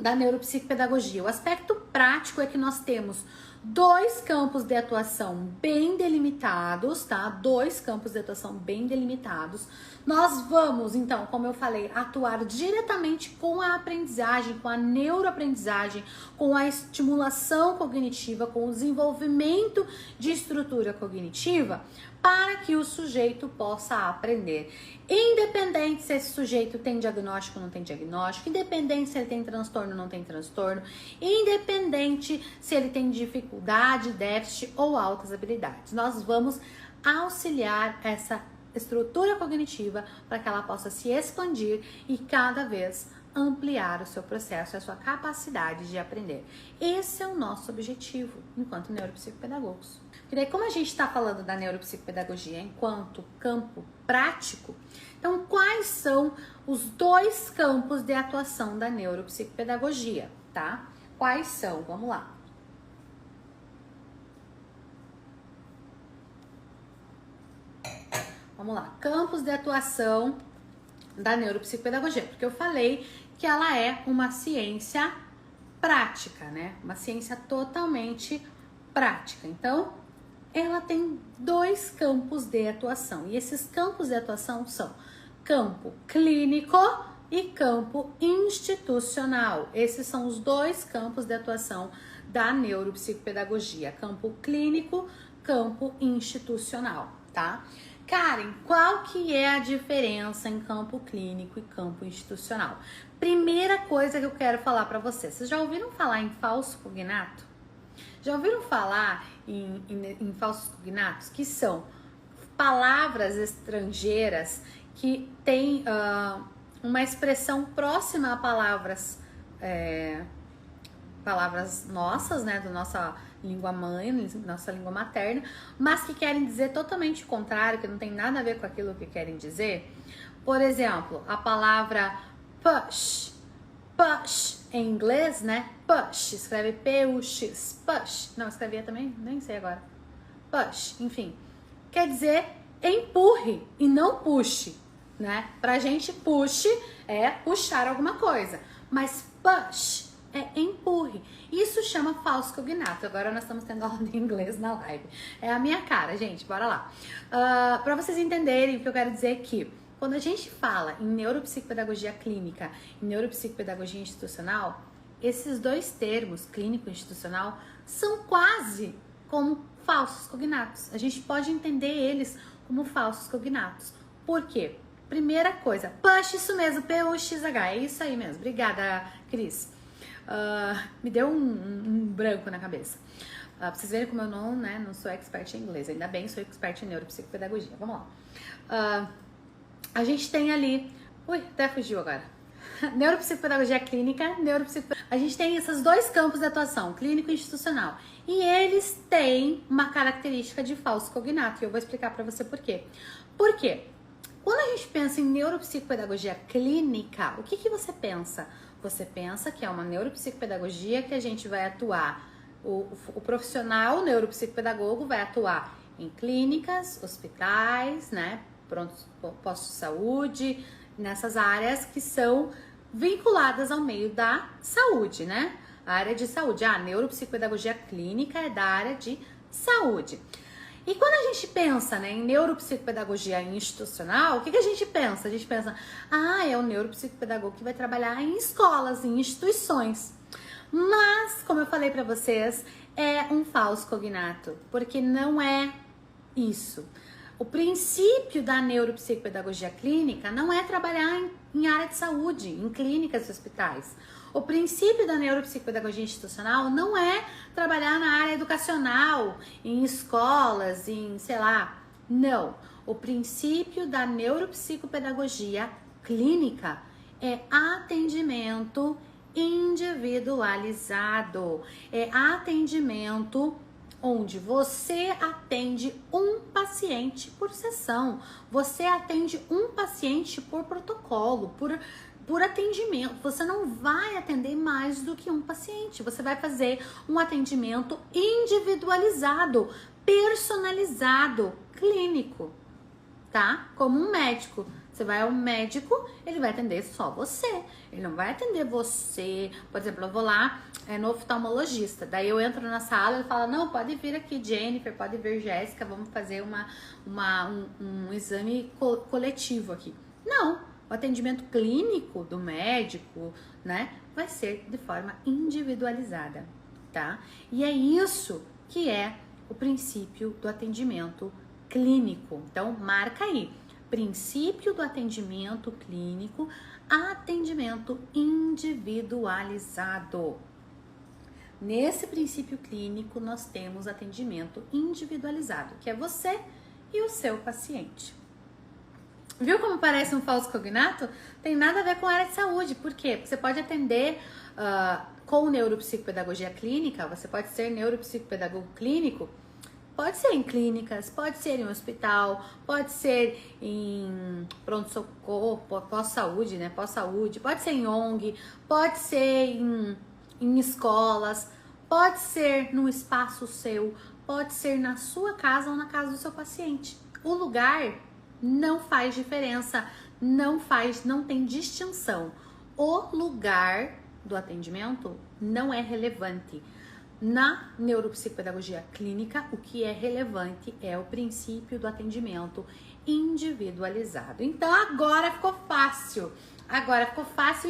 da neuropsicopedagogia? O aspecto prático é que nós temos dois campos de atuação bem delimitados, tá? Dois campos de atuação bem delimitados. Nós vamos, então, como eu falei, atuar diretamente com a aprendizagem, com a neuroaprendizagem, com a estimulação cognitiva, com o desenvolvimento de estrutura cognitiva, para que o sujeito possa aprender. Independente se esse sujeito tem diagnóstico ou não tem diagnóstico, independente se ele tem transtorno ou não tem transtorno, independente se ele tem dificuldade, déficit ou altas habilidades. Nós vamos auxiliar essa estrutura cognitiva para que ela possa se expandir e cada vez ampliar o seu processo, a sua capacidade de aprender. Esse é o nosso objetivo enquanto neuropsicopedagogos. E daí, como a gente está falando da neuropsicopedagogia enquanto campo prático, então quais são os dois campos de atuação da neuropsicopedagogia, tá? Quais são? Vamos lá. Vamos lá, campos de atuação da neuropsicopedagogia, porque eu falei que ela é uma ciência prática, né? Uma ciência totalmente prática. Então, ela tem dois campos de atuação. E esses campos de atuação são campo clínico e campo institucional. Esses são os dois campos de atuação da neuropsicopedagogia. Campo clínico, campo institucional, tá? Karen, qual que é a diferença em campo clínico e campo institucional? Primeira coisa que eu quero falar para vocês já ouviram falar em falso cognato? Já ouviram falar em falsos cognatos? Que são palavras estrangeiras que têm uma expressão próxima a palavras nossas, né, da nossa língua mãe, nossa língua materna, mas que querem dizer totalmente o contrário, que não tem nada a ver com aquilo que querem dizer. Por exemplo, a palavra push, push em inglês, né? Push, escreve P-U-X, push. Não, escrevia também? Nem sei agora. Push, enfim. Quer dizer empurre e não puxe, né? Pra gente, push é puxar alguma coisa, mas push é empurre. Isso chama falso cognato. Agora nós estamos tendo aula de inglês na live. É a minha cara, gente. Bora lá. Para vocês entenderem o que eu quero dizer aqui. Quando a gente fala em neuropsicopedagogia clínica e neuropsicopedagogia institucional, esses dois termos, clínico e institucional, são quase como falsos cognatos. A gente pode entender eles como falsos cognatos. Por quê? Primeira coisa, push, isso mesmo, P-U-X-H, é isso aí mesmo. Obrigada, Cris. Me deu um branco na cabeça. Pra vocês verem como eu não sou expert em inglês. Ainda bem, sou expert em neuropsicopedagogia. Vamos lá. A gente tem ali... Ui, até fugiu agora. Neuropsicopedagogia clínica, A gente tem esses dois campos de atuação, clínico e institucional. E eles têm uma característica de falso cognato. E eu vou explicar pra você por quê. Por quê? Quando a gente pensa em neuropsicopedagogia clínica, o que você pensa? Você pensa que é uma neuropsicopedagogia que a gente vai atuar, o profissional neuropsicopedagogo vai atuar em clínicas, hospitais, né, postos de saúde, nessas áreas que são vinculadas ao meio da saúde, né? A área de saúde. A neuropsicopedagogia clínica é da área de saúde. E quando a gente pensa, né, em neuropsicopedagogia institucional, o que a gente pensa? A gente pensa, é o neuropsicopedagogo que vai trabalhar em escolas, em instituições. Mas, como eu falei pra vocês, é um falso cognato, porque não é isso. O princípio da neuropsicopedagogia clínica não é trabalhar em área de saúde, em clínicas e hospitais. O princípio da neuropsicopedagogia institucional não é trabalhar na área educacional, em escolas, em sei lá. Não. O princípio da neuropsicopedagogia clínica é atendimento individualizado. É atendimento onde você atende um paciente por sessão. Você atende um paciente por protocolo, por atendimento. Você não vai atender mais do que um paciente. Você vai fazer um atendimento individualizado, personalizado, clínico, tá? Como um médico. Você vai ao médico, ele vai atender só você. Ele não vai atender você. Por exemplo, eu vou lá no oftalmologista. Daí eu entro na sala e ele fala, não, pode vir aqui, Jennifer, pode vir, Jéssica, vamos fazer um exame coletivo aqui. Não, o atendimento clínico do médico, né, vai ser de forma individualizada, tá? E é isso que é o princípio do atendimento clínico. Então, marca aí. Princípio do atendimento clínico, atendimento individualizado. Nesse princípio clínico, nós temos atendimento individualizado, que é você e o seu paciente. Viu como parece um falso cognato? Tem nada a ver com a área de saúde. Por quê? Porque você pode atender com neuropsicopedagogia clínica, você pode ser neuropsicopedagogo clínico. Pode ser em clínicas, pode ser em um hospital, pode ser em pronto-socorro, pós-saúde, né? Pós-saúde, pode ser em ONG, pode ser em escolas, pode ser num espaço seu, pode ser na sua casa ou na casa do seu paciente. O lugar não faz diferença, não tem distinção. O lugar do atendimento não é relevante. Na neuropsicopedagogia clínica, o que é relevante é o princípio do atendimento individualizado. Então, agora ficou fácil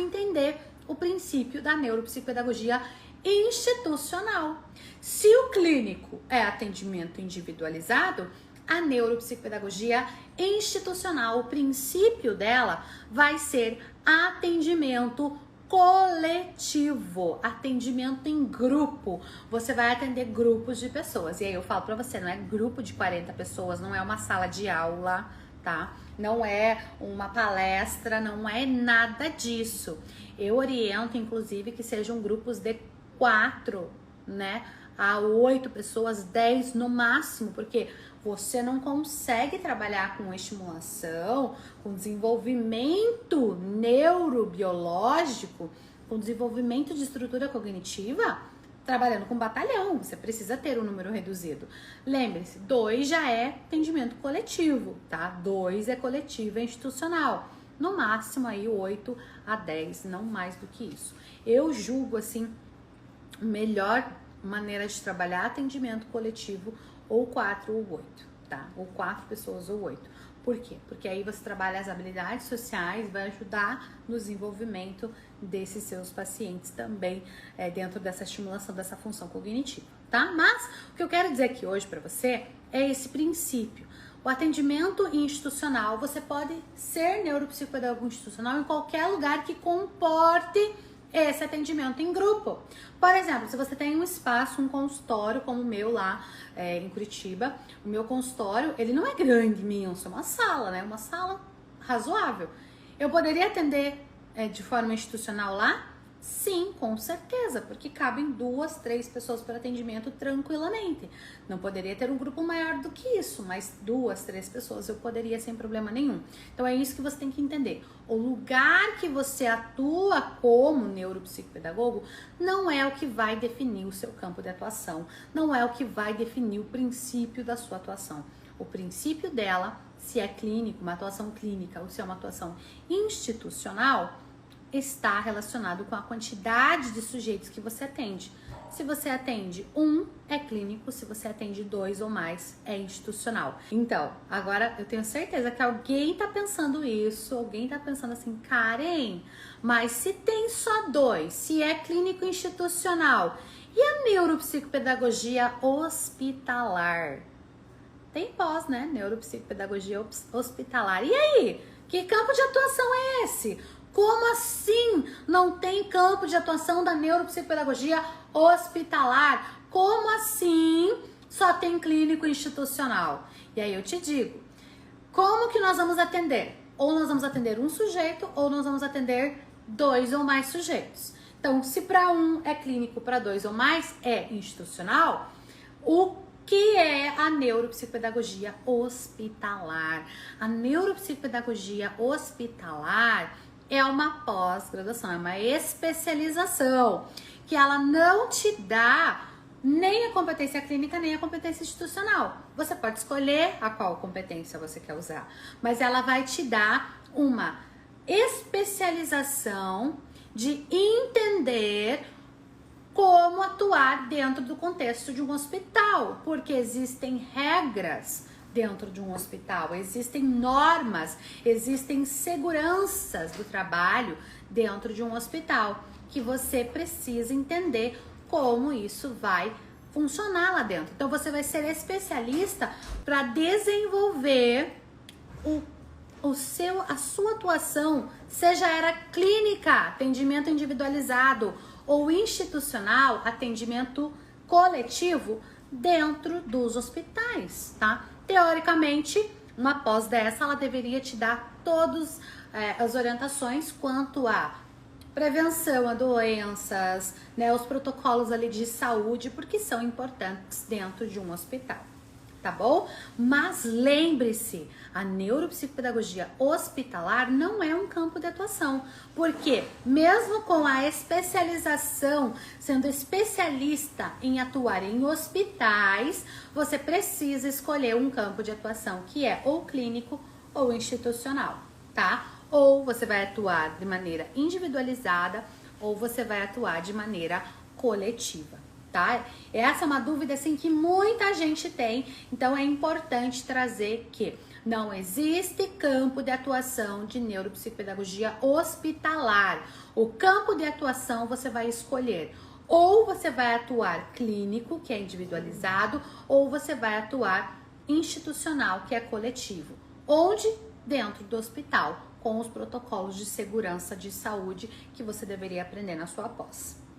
entender o princípio da neuropsicopedagogia institucional. Se o clínico é atendimento individualizado, a neuropsicopedagogia institucional, o princípio dela vai ser atendimento coletivo, atendimento em grupo. Você vai atender grupos de pessoas. E aí eu falo pra você, não é grupo de 40 pessoas, não é uma sala de aula, tá? Não é uma palestra, não é nada disso. Eu oriento, inclusive, que sejam grupos de 4, né, a 8 pessoas, 10 no máximo, porque você não consegue trabalhar com estimulação, com desenvolvimento neurobiológico, com desenvolvimento de estrutura cognitiva, trabalhando com batalhão. Você precisa ter um número reduzido. Lembre-se, 2 já é atendimento coletivo, tá? 2 é coletivo, é institucional. No máximo aí 8 a 10, não mais do que isso. Eu julgo assim, melhor maneira de trabalhar atendimento coletivo ou 4 ou 8, tá? Ou 4 pessoas ou 8. Por quê? Porque aí você trabalha as habilidades sociais, vai ajudar no desenvolvimento desses seus pacientes também, dentro dessa estimulação dessa função cognitiva, tá? Mas o que eu quero dizer aqui hoje para você é esse princípio. O atendimento institucional, você pode ser neuropsicopedagogo institucional em qualquer lugar que comporte esse atendimento em grupo. Por exemplo, se você tem um espaço, um consultório como o meu lá em Curitiba, o meu consultório, ele não é grande, imenso, é uma sala, né? Uma sala razoável. Eu poderia atender de forma institucional lá? Sim, com certeza, porque cabem 2, 3 pessoas para atendimento tranquilamente. Não poderia ter um grupo maior do que isso, mas 2, 3 pessoas eu poderia sem problema nenhum. Então é isso que você tem que entender. O lugar que você atua como neuropsicopedagogo não é o que vai definir o seu campo de atuação, não é o que vai definir o princípio da sua atuação. O princípio dela, se é clínico, uma atuação clínica ou se é uma atuação institucional, está relacionado com a quantidade de sujeitos que você atende. Se você atende 1, é clínico. Se você atende 2 ou mais, é institucional. Então, agora eu tenho certeza que alguém tá pensando isso, alguém tá pensando assim, Karen, mas se tem só 2, se é clínico institucional, e a neuropsicopedagogia hospitalar? Tem pós, né? Neuropsicopedagogia hospitalar. E aí? Que campo de atuação é esse? Como assim não tem campo de atuação da neuropsicopedagogia hospitalar? Como assim só tem clínico institucional? E aí eu te digo, como que nós vamos atender? Ou nós vamos atender um sujeito, ou nós vamos atender 2 ou mais sujeitos. Então, se para 1 é clínico, para 2 ou mais é institucional, o que é a neuropsicopedagogia hospitalar? A neuropsicopedagogia hospitalar é uma pós-graduação, é uma especialização que ela não te dá nem a competência clínica, nem a competência institucional. Você pode escolher a qual competência você quer usar, mas ela vai te dar uma especialização de entender como atuar dentro do contexto de um hospital, porque existem regras dentro de um hospital, existem normas, existem seguranças do trabalho dentro de um hospital, que você precisa entender como isso vai funcionar lá dentro. Então você vai ser especialista para desenvolver a sua atuação, seja era clínica, atendimento individualizado, ou institucional, atendimento coletivo dentro dos hospitais, tá? Teoricamente, uma pós dessa, ela deveria te dar todas as orientações quanto a prevenção a doenças, né, os protocolos ali de saúde, porque são importantes dentro de um hospital, tá bom? Mas lembre-se, a neuropsicopedagogia hospitalar não é um campo de atuação, porque mesmo com a especialização, sendo especialista em atuar em hospitais, você precisa escolher um campo de atuação que é ou clínico ou institucional, tá? Ou você vai atuar de maneira individualizada ou você vai atuar de maneira coletiva, tá? Essa é uma dúvida assim que muita gente tem, então é importante trazer que não existe campo de atuação de neuropsicopedagogia hospitalar. O campo de atuação você vai escolher ou você vai atuar clínico, que é individualizado, ou você vai atuar institucional, que é coletivo. Onde? Dentro do hospital, com os protocolos de segurança de saúde que você deveria aprender na sua pós.